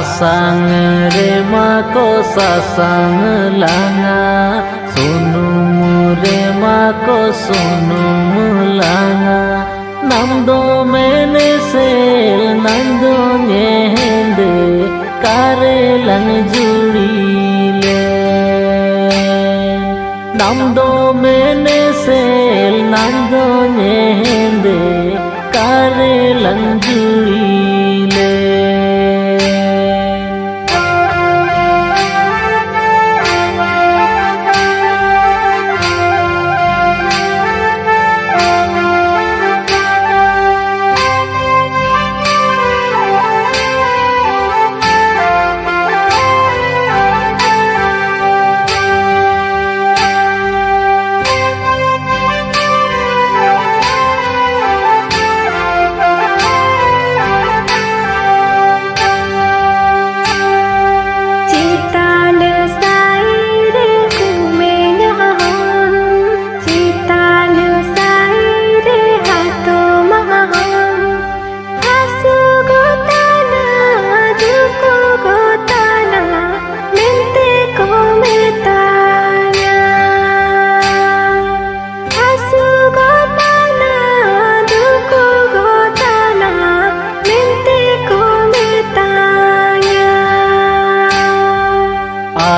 Sasang re mako sasang langa, sunum re mako sunum langa. Namdo mene sel nando nyende, kare lang juri le. Namdo mene sel nando nyende, kare lang juri le.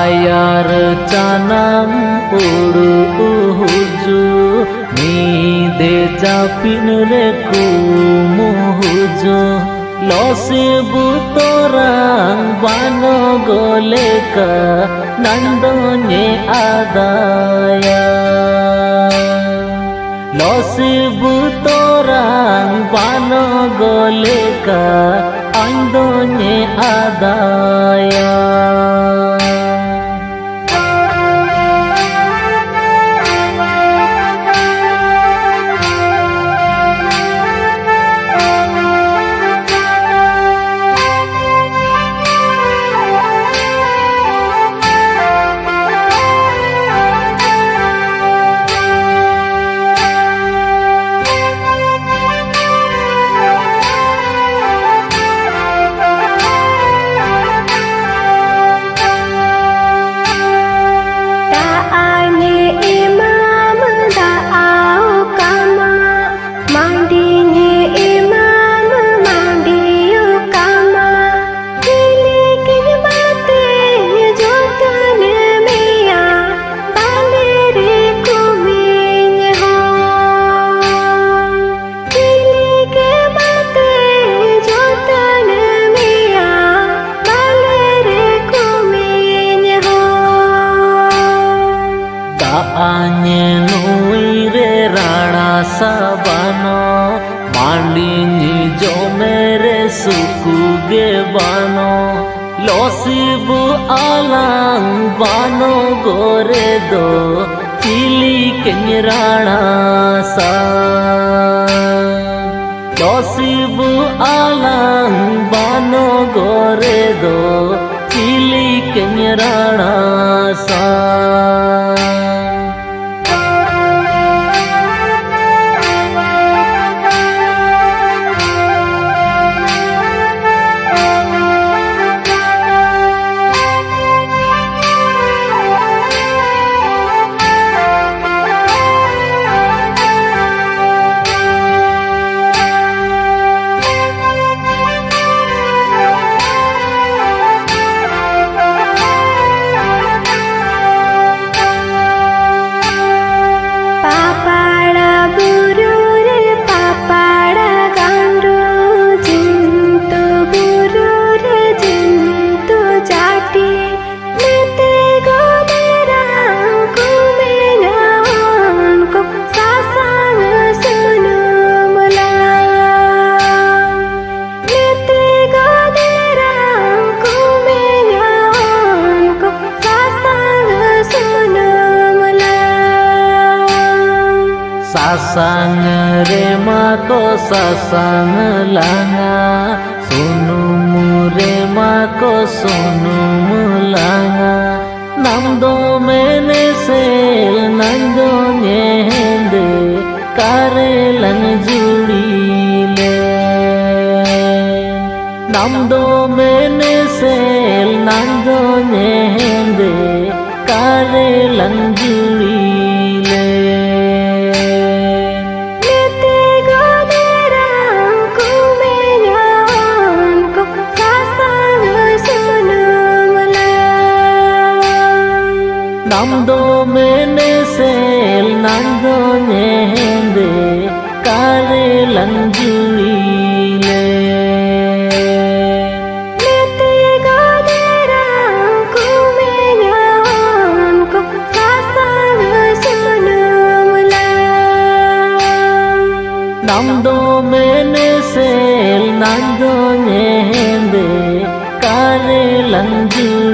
Ayar canam uru uhuju, ni de japin re kumuhuju. Losi butorang bano goleka, nandonye adaya. Losi butorang bano goleka, andonye adaya. Anye nui re rana sabano, mandi ni jo mere suku ge bano. Losibu alang bano gore do, chili kenyarana sa. Losibu alang bano gore do, chili kenyarana sa. Sasang re mako sasang langa, sunum re mako sunum langa. Namdo mene sel nando nyende, kare lang juri le. Nam do mene sel nam do nyende kare lanjuri le Nete goderang kumenyan ko sasang sunumulang Nam do mene sel nam do nyende kare lanjuri le Nam do mene sel nam do nyende kare lanjuri